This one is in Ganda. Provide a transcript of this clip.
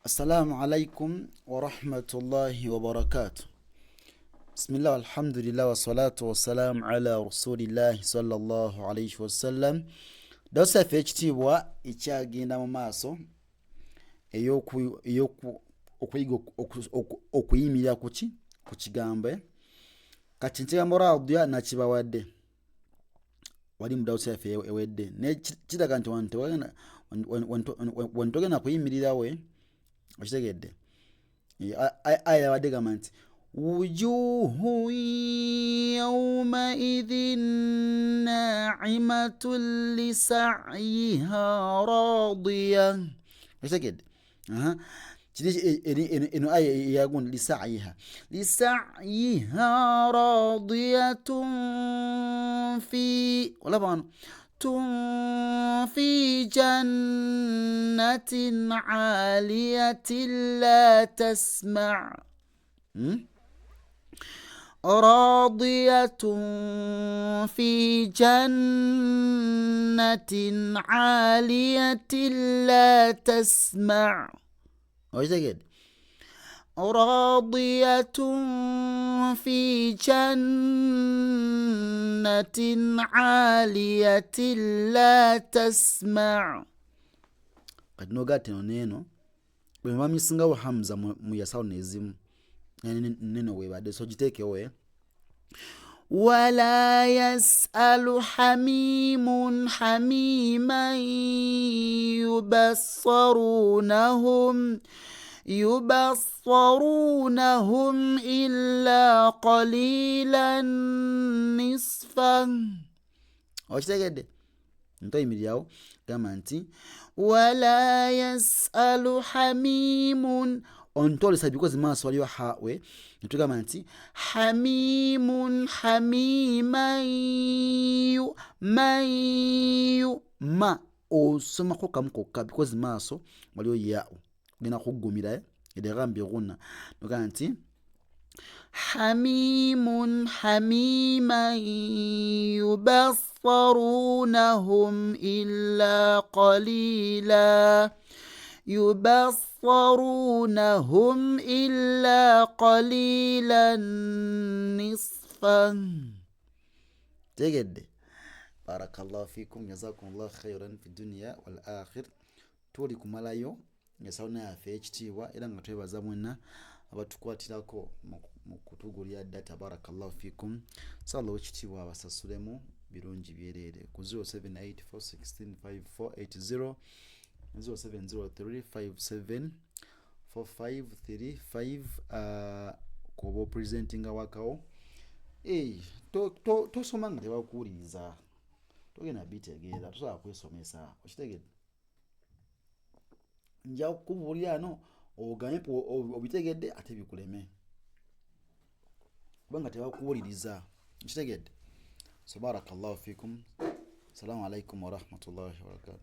Assalamu alaikum wa rahmatullahi wa barakatuh. Bismillah, alhamdulillah, wa salatu wa salam ala rasulillahi sallallahu alayhi wa sallam. Dawsaffe ekitiibwa ekyagenda mu maaso okuyiga okuyimirira ku kigambo kati nkigambo radya nakibawadde wali mu dawsaffe ewedde naye kiraga nti wentogenda kuyimirirawe okitegedde aya yabadde gamba nti wujuhu yawmaidhin na'imatun lisa'yiha radiya okitegedde eno aya yagundi lisa'yiha radiyatun fi olaba wano في جنة عالية لا تسمع راضية في جنة عالية لا تسمع راضية في جنة عالية لا تسمع قد نوغات نينو bwemami singawo hamza mu yasawo nezimu neno webadde so giteeke we wala yasalu hamimun hamiman يبصرونهم إلا قليلا نصفا okitegedde ntoyimirirawo gamba nti wala yasalu hamimun ontolesa because maaso waliyo hawe nitugamba nti hamimun hamiman ma osomako kamu kokka because maaso waliyo yao gena kugumira edegambi guna nogamba nti hamimun hamiman yubassarunahum illa qalila يبصرونهم إلا قليلا نصفا تجد بارك الله فيكم جزاكم الله خيرا في الدنيا والآخر توليكم ملايو ngesawuna yaffe ekitiibwa era nga twebaza mwenna abatukwatirako mu kutugulira data barakallahu fikum sallahu ekitiibwa abasasulemu birungi byereere ku 0784165480 0703574535 kuba presentinga wakawo tosoma nga tebakuwuliriza togenda bitegeeza tosobola kwesomesa okitegedde nja kukubuulira ano ogamye obitegedde ate bikuleme kubanga tebakuwuliriza okitegedde so barakallahu fikum assalamu alaikum warahmatullahi wabarakatuh